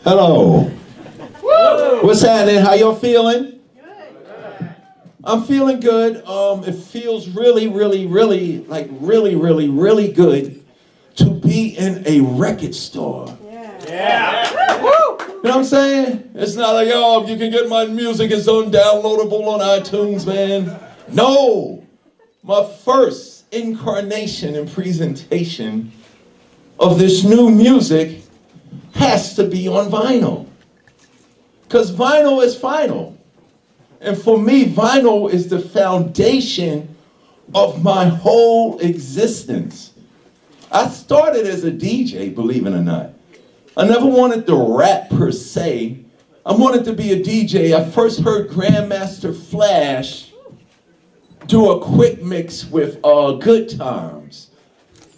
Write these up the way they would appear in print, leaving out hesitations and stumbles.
Hello. What's happening? How y'all feeling? Good. I'm feeling good. It feels really good to be in a record store. Yeah. You know what I'm saying? It's not like, oh, you can get my music, it's undownloadable on iTunes, man. No. My first incarnation and presentation of this new music has to be on vinyl. Because vinyl is final. And for me, vinyl is the foundation of my whole existence. I started as a DJ, believe it or not. I never wanted to rap per se. I wanted to be a DJ. I first heard Grandmaster Flash do a quick mix with Good Times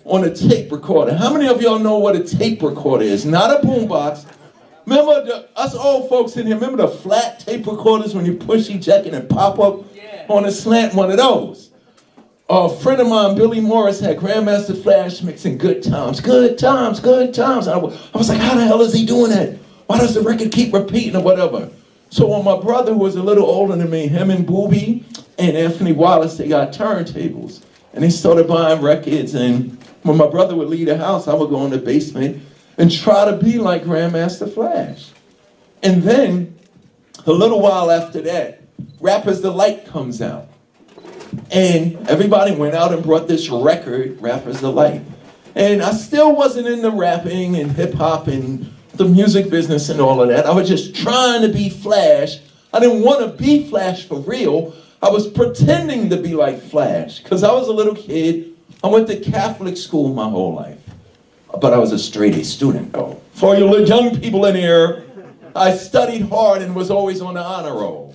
on a tape recorder. How many of y'all know what a tape recorder is? Not a boombox. Remember, us old folks in here, remember the flat tape recorders when you push eject and it pop up on a slant? One of those. A friend of mine, Billy Morris, had Grandmaster Flash mixing Good Times. Good Times, Good Times. And I was like, how the hell is he doing that? Why does the record keep repeating or whatever? So when my brother, who was a little older than me, him and Boobie and Anthony Wallace, they got turntables. And they started buying records. And when my brother would leave the house, I would go in the basement and try to be like Grandmaster Flash. And then, a little while after that, Rapper's Delight comes out. And everybody went out and brought this record, Rapper's Delight. And I still wasn't into rapping and hip-hop and the music business and all of that. I was just trying to be Flash. I didn't want to be Flash for real. I was pretending to be like Flash, because I was a little kid. I went to Catholic school my whole life. But I was a straight A student, though. For you young people in here, I studied hard and was always on the honor roll.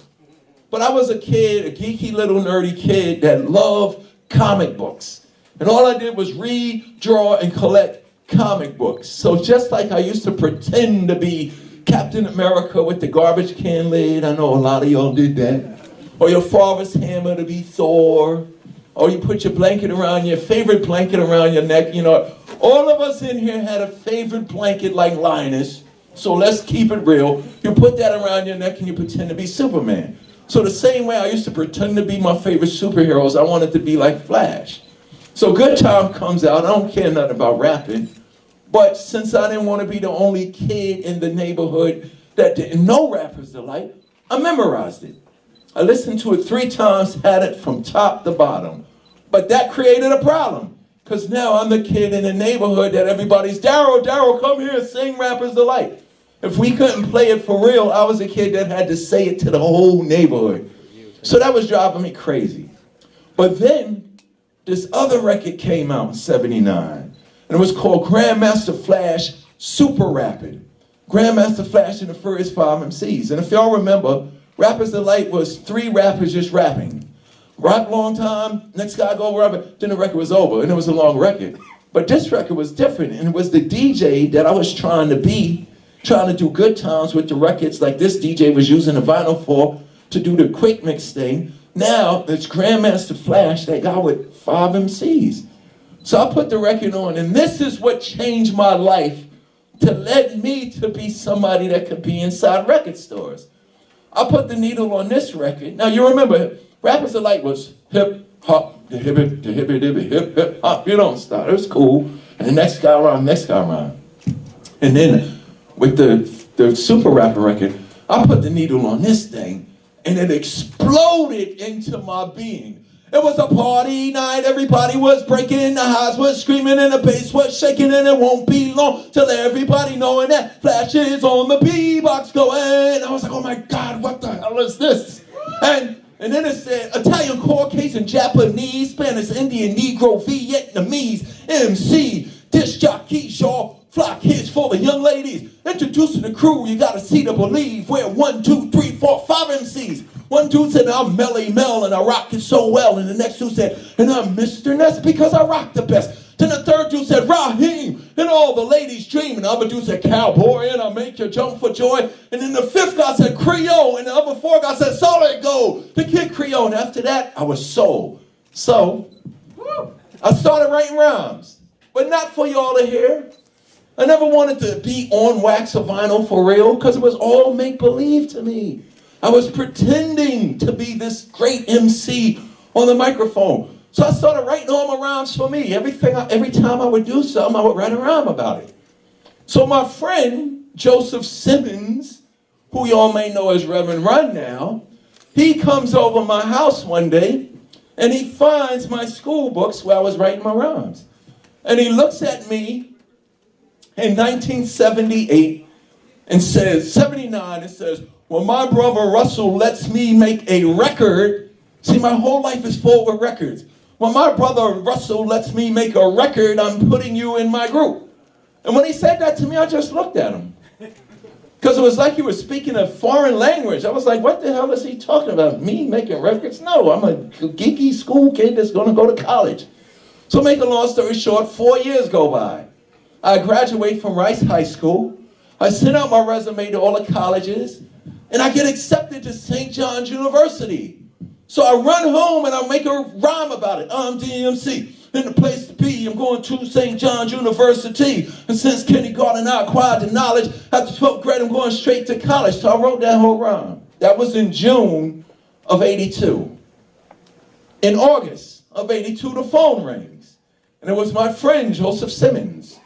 But I was a kid, a geeky little nerdy kid that loved comic books. And all I did was read, draw, and collect comic books. So just like I used to pretend to be Captain America with the garbage can lid, I know a lot of y'all did that. Or your father's hammer to be Thor. Or you put your blanket around, your favorite blanket around your neck, you know. All of us in here had a favorite blanket like Linus, so let's keep it real. You put that around your neck and you pretend to be Superman. So the same way I used to pretend to be my favorite superheroes, I wanted to be like Flash. So Good Time comes out, I don't care nothing about rapping, but since I didn't want to be the only kid in the neighborhood that didn't know Rapper's Delight, I memorized it. I listened to it 3 times, had it from top to bottom. But that created a problem. Because now I'm the kid in the neighborhood that everybody's, Darryl, come here, sing Rapper's Delight. If we couldn't play it for real, I was a kid that had to say it to the whole neighborhood. So that was driving me crazy. But then, this other record came out in '79. And it was called Grandmaster Flash Super Rapid. Grandmaster Flash and the Furious 5 MCs. And if y'all remember, Rapper's Delight was 3 rappers just rapping. Rap long time, next guy go rapping, then the record was over, and it was a long record. But this record was different, and it was the DJ that I was trying to be, trying to do Good Times with the records like this DJ was using the vinyl for to do the quick mix thing. Now, it's Grandmaster Flash, that guy with 5 MCs. So I put the record on, and this is what changed my life to let me to be somebody that could be inside record stores. I put the needle on this record. Now you remember, Rapper's Delight was hip hop, the hippie, hip hop. You don't stop. It was cool. And the next guy around, And then with the Super Rapper record, I put the needle on this thing, and it exploded into my being. It was a party night, everybody was breaking, the highs was screaming, and the bass was shaking, and it won't be long till everybody knowing that Flash is on the B-box going. I was like, oh my God, what the hell is this? And then it said Italian, Caucasian, Japanese, Spanish, Indian, Negro, Vietnamese, MC, disc jockeys, y'all, fly kids for the young ladies. Introducing the crew, you gotta see to believe. We're 1, 2, 3, 4, 5 MCs. One dude said, I'm Melly Mel and I rock it so well. And the next dude said, and I'm Mr. Ness because I rock the best. Then the third dude said, Raheem, and all the ladies dream. And the other dude said, Cowboy, and I make you jump for joy. And then the fifth guy said, Creole, and the other 4 guys said, Solid Gold, the Kid Creole. And after that, I was sold. So, I started writing rhymes. but not for y'all to hear. I never wanted to be on wax or vinyl for real because it was all make-believe to me. I was pretending to be this great MC on the microphone. So I started writing all my rhymes for me. Every time I would do something, I would write a rhyme about it. So my friend, Joseph Simmons, who y'all may know as Reverend Run now, he comes over my house one day and he finds my school books where I was writing my rhymes. And he looks at me in 1978 and says, 79, and says, well, my brother Russell lets me make a record. See, my whole life is full of records. When my brother Russell lets me make a record, I'm putting you in my group. And when he said that to me, I just looked at him. Because it was like he was speaking a foreign language. I was like, what the hell is he talking about? Me making records? No, I'm a geeky school kid that's going to go to college. So make a long story short, 4 years go by. I graduate from Rice High School. I send out my resume to all the colleges. And I get accepted to St. John's University. So I run home and I make a rhyme about it. I'm DMC, in the place to be. I'm going to St. John's University. And since kindergarten I acquired the knowledge. After 12th grade I'm going straight to college. So I wrote that whole rhyme. That was in June of '82. In August of '82 the phone rings. And it was my friend Joseph Simmons.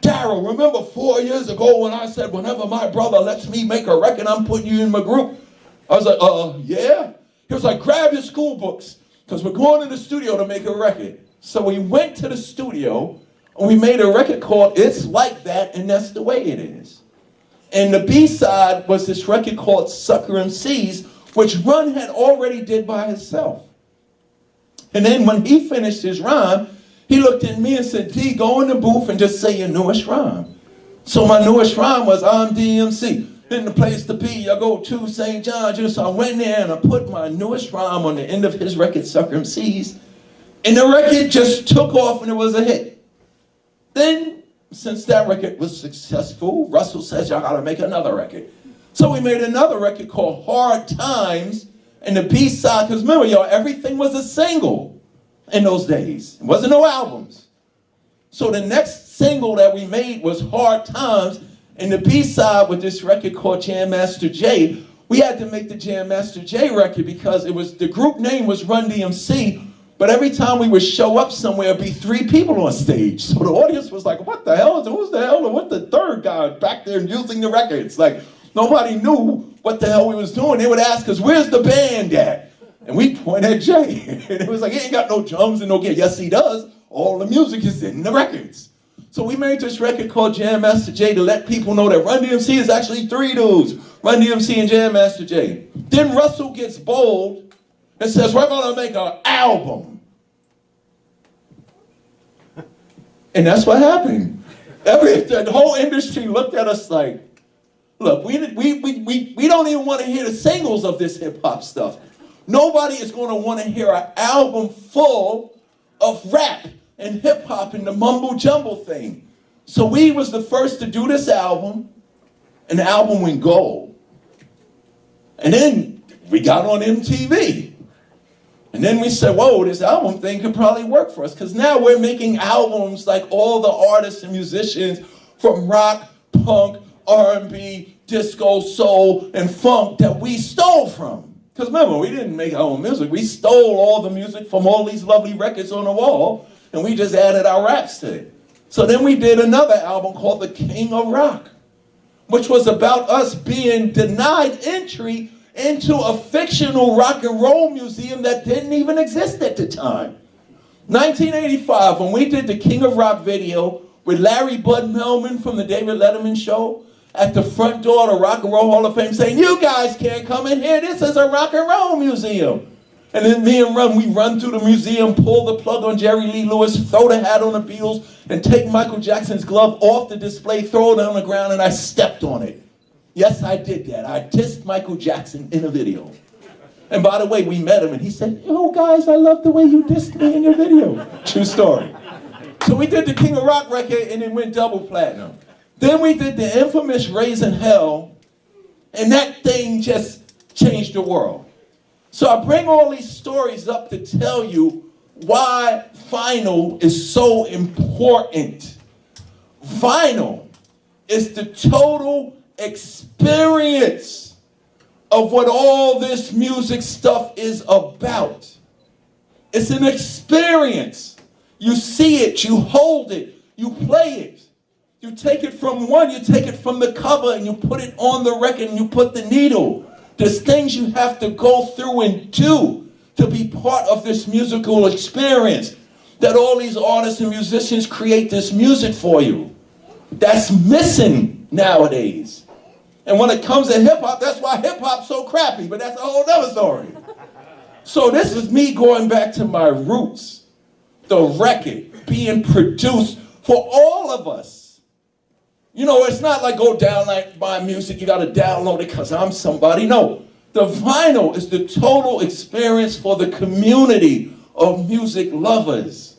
Darryl, remember 4 years ago when I said whenever my brother lets me make a record I'm putting you in my group? I was like, yeah? He was like, grab your school books, because we're going to the studio to make a record. So we went to the studio, and we made a record called It's Like That, and That's the Way It Is. And the B-side was this record called Sucker MCs, which Run had already did by himself. And then when he finished his rhyme, he looked at me and said, D, go in the booth and just say your newest rhyme. So my newest rhyme was, I'm DMC. In the place to be, I go to St. John's. So I went there and I put my newest rhyme on the end of his record, Sucker MCs. And the record just took off and it was a hit. Then, since that record was successful, Russell says, y'all gotta make another record. So we made another record called Hard Times. And the B-side, because remember y'all, everything was a single in those days. It wasn't no albums. So the next single that we made was Hard Times. And the B-side with this record called Jam Master Jay, we had to make the Jam Master Jay record because it was, the group name was Run-DMC, but every time we would show up somewhere, it'd be 3 people on stage. So the audience was like, what the hell? Who's the hell? What the third guy back there using the records? Like, nobody knew what the hell we was doing. They would ask us, where's the band at? And we point at Jay. And it was like, he ain't got no drums and no gear. Yes, he does. All the music is in the records. So we made this record called Jam Master Jay to let people know that Run-DMC is actually 3 dudes. Run-DMC and Jam Master Jay. Then Russell gets bold and says, we're going to make an album. And that's what happened. The whole industry looked at us like, look, we don't even want to hear the singles of this hip-hop stuff. Nobody is going to want to hear an album full of rap and hip-hop and the mumble-jumble thing. So we was the first to do this album, and the album went gold. And then we got on MTV. And then we said, whoa, this album thing could probably work for us, because now we're making albums like all the artists and musicians from rock, punk, R&B, disco, soul, and funk that we stole from. Because remember, we didn't make our own music. We stole all the music from all these lovely records on the wall, and we just added our raps to it. So then we did another album called The King of Rock, which was about us being denied entry into a fictional rock and roll museum that didn't even exist at the time. 1985, when we did the King of Rock video with Larry Bud Melman from the David Letterman show at the front door of the Rock and Roll Hall of Fame saying, you guys can't come in here, this is a rock and roll museum. And then me and Run, we run through the museum, pull the plug on Jerry Lee Lewis, throw the hat on the Beatles, and take Michael Jackson's glove off the display, throw it on the ground, and I stepped on it. Yes, I did that. I dissed Michael Jackson in a video. And by the way, we met him, and he said, oh, guys, I love the way you dissed me in your video. True story. So we did the King of Rock record, and it went double platinum. Then we did the infamous Raising Hell, and that thing just changed the world. So I bring all these stories up to tell you why vinyl is so important. Vinyl is the total experience of what all this music stuff is about. It's an experience. You see it, you hold it, you play it. You take it from one, you take it from the cover and you put it on the record and you put the needle. There's things you have to go through and do to be part of this musical experience. That all these artists and musicians create this music for you. That's missing nowadays. And when it comes to hip hop, that's why hip hop's so crappy, but that's a whole other story. So this is me going back to my roots. The record being produced for all of us. You know, it's not like go down like buy music, you gotta download it because I'm somebody. No, the vinyl is the total experience for the community of music lovers.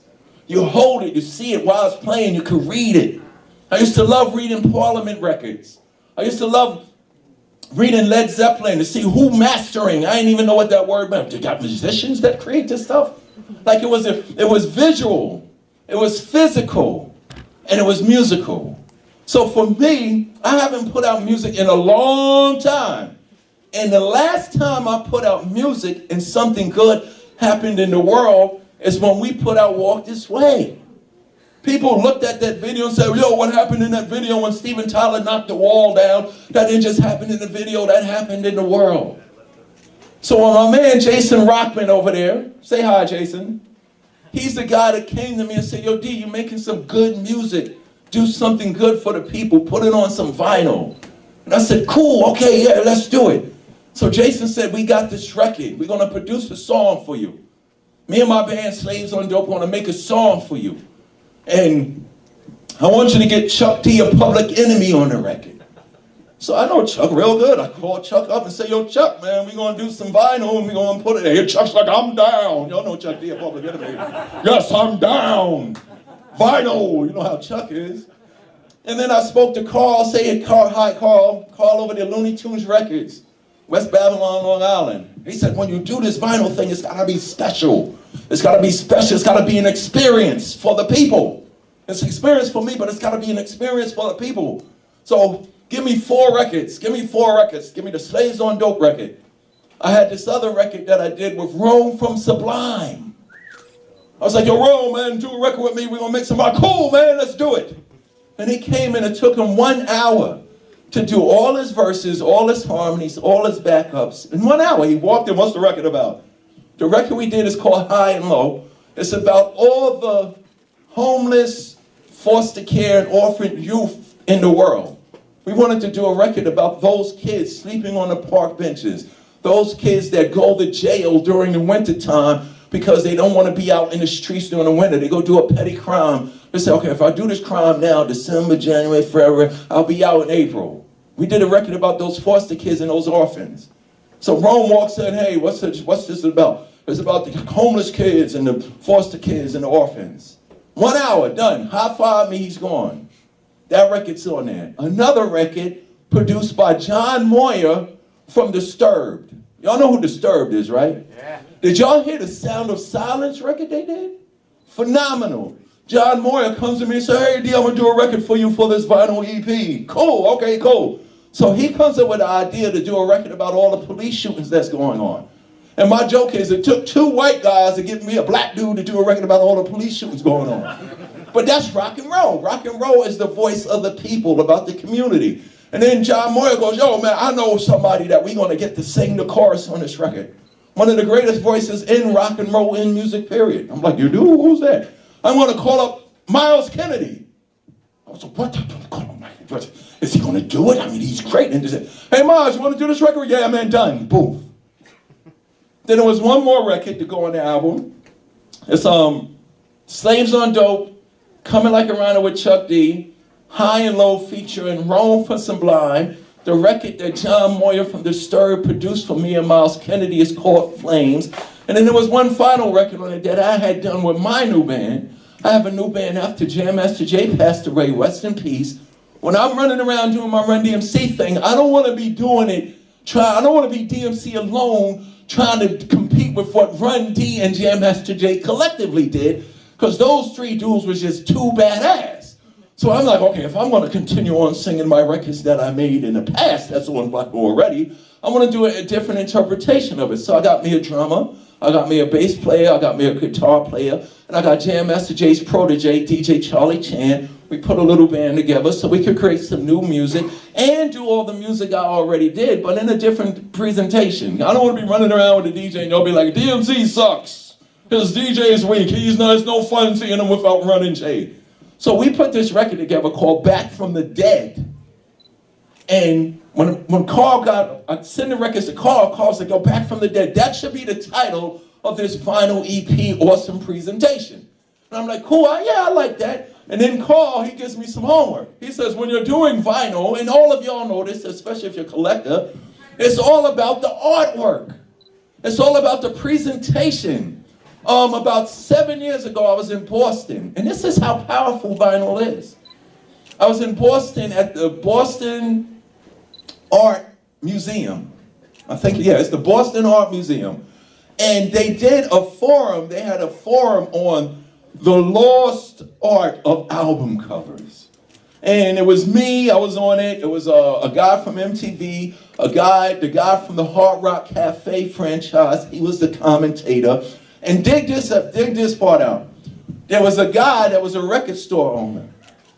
You hold it, you see it while it's playing, you can read it. I used to love reading Parliament records. I used to love reading Led Zeppelin to see who mastering. I didn't even know what that word meant. You got musicians that create this stuff? Like it was visual, it was physical, and it was musical. So for me, I haven't put out music in a long time. And the last time I put out music and something good happened in the world is when we put out Walk This Way. People looked at that video and said, yo, what happened in that video when Steven Tyler knocked the wall down? That didn't just happen in the video, that happened in the world. So when my man Jason Rockman over there, say hi Jason, he's the guy that came to me and said, yo D, you're making some good music. Do something good for the people, put it on some vinyl. And I said, cool, okay, yeah, let's do it. So Jason said, we got this record, we're gonna produce a song for you. Me and my band Slaves on Dope gonna make a song for you. And I want you to get Chuck D, a Public Enemy, on the record. So I know Chuck real good. I called Chuck up and say, yo, Chuck, man, we're going to do some vinyl and we're going to put it there. Hey, Chuck's like, I'm down. Y'all know Chuck D, a Public Enemy. Yes, I'm down. Vinyl. You know how Chuck is. And then I spoke to Carl, say, Carl, hi, Carl. Carl over there, Looney Tunes Records, West Babylon, Long Island. He said, when you do this vinyl thing, it's got to be special. It's got to be special. It's got to be an experience for the people. It's an experience for me, but it's got to be an experience for the people. So give me 4 records. Give me 4 records. Give me the Slaves on Dope record. I had this other record that I did with Rome from Sublime. I was like, yo, Rome, man, do a record with me. We're going to make somebody cool, man. Let's do it. And he came in. It took him 1 hour to do all his verses, all his harmonies, all his backups. In 1 hour, he walked in. What's the record about? The record we did is called High and Low. It's about all the homeless, foster care, and orphan youth in the world. We wanted to do a record about those kids sleeping on the park benches, those kids that go to jail during the winter time because they don't want to be out in the streets during the winter. They go do a petty crime. They say, okay, if I do this crime now, December, January, February, I'll be out in April. We did a record about those foster kids and those orphans. So Rome walks in, hey, what's this about? It's about the homeless kids and the foster kids and the orphans. 1 hour, done. High five me, he's gone. That record's on there. Another record produced by John Moyer from Disturbed. Y'all know who Disturbed is, right? Yeah. Did y'all hear the Sound of Silence record they did? Phenomenal. John Moyer comes to me and says, hey, D, I'm going to do a record for you for this vinyl EP. Cool, okay, cool. So he comes up with the idea to do a record about all the police shootings that's going on. And my joke is it took 2 white guys to get me a black dude to do a record about all the police shootings going on. But that's rock and roll. Rock and roll is the voice of the people, about the community. And then John Moyer goes, yo, man, I know somebody that we're going to get to sing the chorus on this record. One of the greatest voices in rock and roll, in music, period. I'm like, you do? Who's that? I'm going to call up Miles Kennedy. I was like, what? Is he going to do it? I mean, he's great. And he said, hey, Miles, you want to do this record? Yeah, man, done. Boom. Then there was one more record to go on the album. It's Slaves on Dope, Coming Like a Rhino with Chuck D, High and Low featuring Rome from Sublime. The record that John Moyer from Disturbed produced for me and Miles Kennedy is called Flames. And then there was one final record on it that I had done with my new band. I have a new band after Jam Master Jay passed away, rest in peace. When I'm running around doing my Run-DMC thing, I don't want to be doing it, I don't want to be DMC alone, trying to compete compete with what Run-D and Jam Master Jay collectively did, because those three dudes was just too badass. So I'm like, okay, if I'm going to continue on singing my records that I made in the past, that's on vinyl already, I want to do a different interpretation of it. So I got me a drummer, I got me a bass player, I got me a guitar player, and I got Jam Master Jay's protege, DJ Charlie Chan. We put a little band together so we could create some new music and do all the music I already did, but in a different presentation. I don't want to be running around with a DJ and y'all be like, DMC sucks. His DJ is weak. It's no fun seeing him without Running Jay. So we put this record together called Back from the Dead. And when Carl I sent the records to Carl's like, yo, Back from the Dead. That should be the title of this vinyl EP awesome presentation. And I'm like, cool, yeah, I like that. And then Carl, he gives me some homework. He says, when you're doing vinyl, and all of y'all know this, especially if you're a collector, it's all about the artwork. It's all about the presentation. About 7 years ago, I was in Boston, and this is how powerful vinyl is. I was in Boston at the Boston Art Museum. I think, yeah, it's the Boston Art Museum. And they did a forum, they had a forum on the lost art of album covers. And it was me, I was on it. It was a guy from MTV, the guy from the Hard Rock Cafe franchise, he was the commentator. And dig this part out. There was a guy that was a record store owner.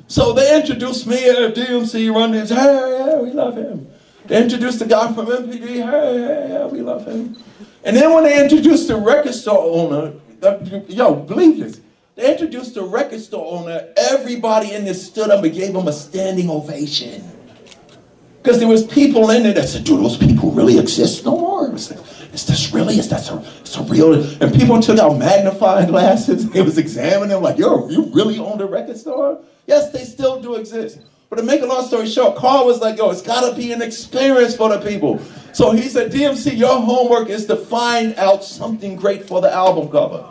So they introduced me at DMC, Run-DMC, hey, we love him. They introduced the guy from MTV, hey, we love him. And then when they introduced the record store owner, yo, believe this, they introduced the record store owner, everybody in there stood up and gave him a standing ovation. Because there was people in there that said, do those people really exist no more? Is this really, it's a real, and people took out magnifying glasses, they was examining them like, yo, you really own the record store? Yes, they still do exist. But to make a long story short, Carl was like, yo, it's gotta be an experience for the people. So he said, DMC, your homework is to find out something great for the album cover.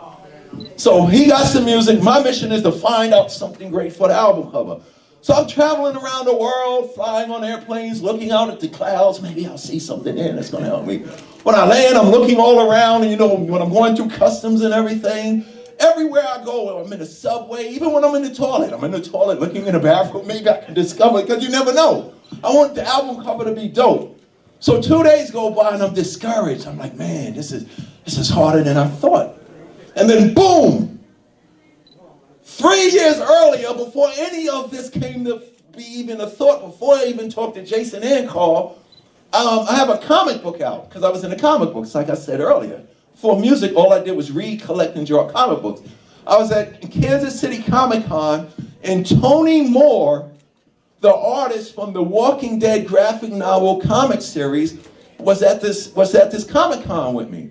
So he got some music, my mission is to find out something great for the album cover. So I'm traveling around the world, flying on airplanes, looking out at the clouds. Maybe I'll see something there that's going to help me. When I land, I'm looking all around, and you know, when I'm going through customs and everything, everywhere I go, I'm in the subway, even when I'm in the toilet looking in the bathroom, maybe I can discover it, because you never know. I want the album cover to be dope. So 2 days go by, and I'm discouraged. I'm like, man, this is harder than I thought. And then boom! 3 years earlier, before any of this came to be even a thought, before I even talked to Jason and Carl, I have a comic book out, because I was in the comic books, like I said earlier. For music, all I did was read, collect, and draw comic books. I was at Kansas City Comic-Con, and Tony Moore, the artist from the Walking Dead graphic novel comic series, was at this Comic-Con with me.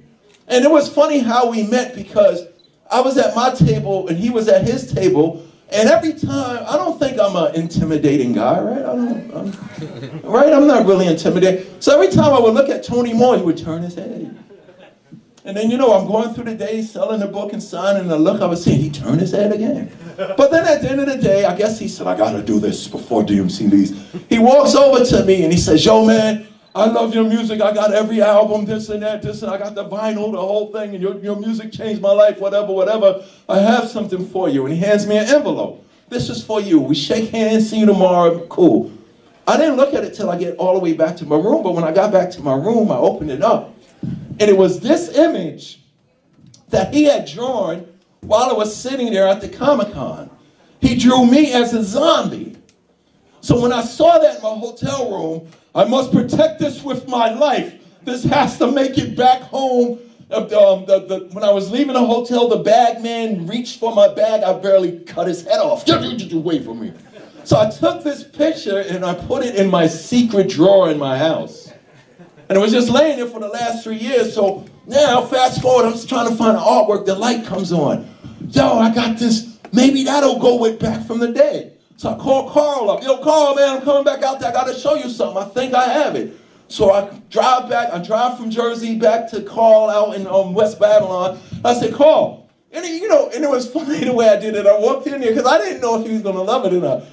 And it was funny how we met, because I was at my table and he was at his table, and every time, I don't think I'm an intimidating guy, right? I'm not really intimidating. So every time I would look at Tony Moore, he would turn his head. And then, you know, I'm going through the day selling the book and signing, and the look I was seeing, he turned his head again. But then at the end of the day, I guess he said, I gotta do this before DMC leaves. He walks over to me and he says, yo man, I love your music, I got every album, this and that, I got the vinyl, the whole thing, and your music changed my life, whatever. I have something for you. And he hands me an envelope. This is for you. We shake hands, see you tomorrow, cool. I didn't look at it till I get all the way back to my room, but when I got back to my room, I opened it up. And it was this image that he had drawn while I was sitting there at the Comic-Con. He drew me as a zombie. So when I saw that in my hotel room, I must protect this with my life. This has to make it back home. When I was leaving the hotel, the bag man reached for my bag. I barely cut his head off. Get away from me. So I took this picture and I put it in my secret drawer in my house. And it was just laying there for the last 3 years. So now, fast forward, I'm just trying to find artwork. The light comes on. Yo, I got this. Maybe that'll go with Back from the Dead. So I call Carl up. Yo, Carl, man, I'm coming back out there. I got to show you something. I think I have it. So I drive from Jersey back to Carl out in West Babylon. I said, Carl, and it was funny the way I did it. I walked in there because I didn't know if he was going to love it or not.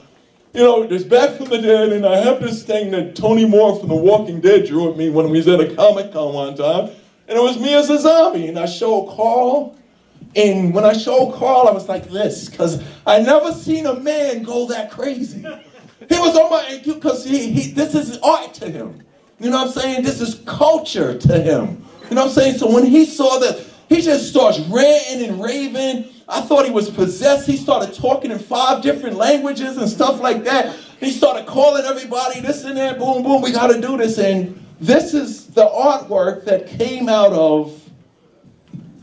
You know, there's Back from the Dead, and I have this thing that Tony Moore from The Walking Dead drew at me when we was at a Comic-Con one time. And it was me as a zombie. And I showed Carl. And when I showed Carl, I was like this, because I never seen a man go that crazy. He was on my, because this is art to him. You know what I'm saying? This is culture to him. You know what I'm saying? So when he saw that, he just starts ranting and raving. I thought he was possessed. He started talking in 5 different languages and stuff like that. He started calling everybody, this and that, boom, boom, we got to do this. And this is the artwork that came out of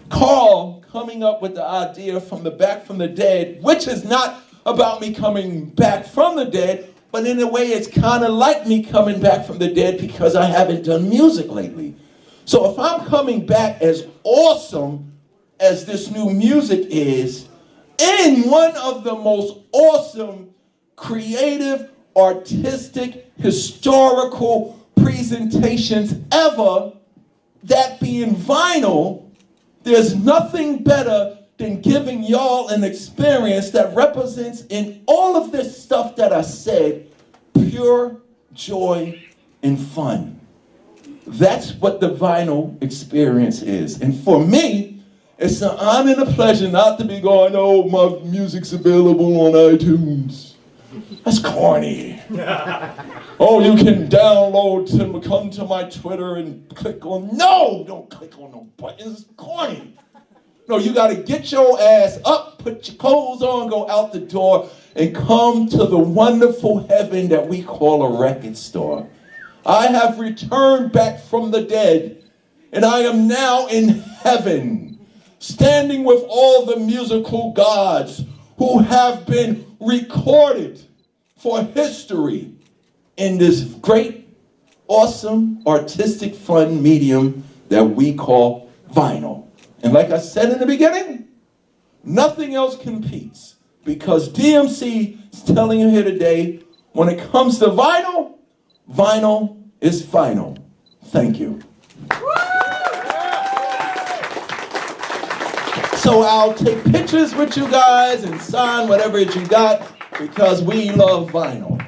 Carl coming up with the idea from the back from the dead, which is not about me coming back from the dead, but in a way it's kind of like me coming back from the dead because I haven't done music lately. So if I'm coming back as awesome as this new music is, in one of the most awesome, creative, artistic, historical presentations ever, that being vinyl, there's nothing better than giving y'all an experience that represents in all of this stuff that I said, pure joy and fun. That's what the vinyl experience is. And for me, it's an honor and a pleasure not to be going, oh, my music's available on iTunes. That's corny. Oh, you can download to come to my Twitter and click on, no, don't click on no buttons, it's corny. No, you got to get your ass up, put your clothes on, go out the door, and come to the wonderful heaven that we call a record store. I have returned back from the dead, and I am now in heaven, standing with all the musical gods who have been recorded for history in this great, awesome, artistic, fun medium that we call vinyl. And like I said in the beginning, nothing else competes, because DMC is telling you here today, when it comes to vinyl, vinyl is final. Thank you. So I'll take pictures with you guys and sign whatever you got, because we love vinyl.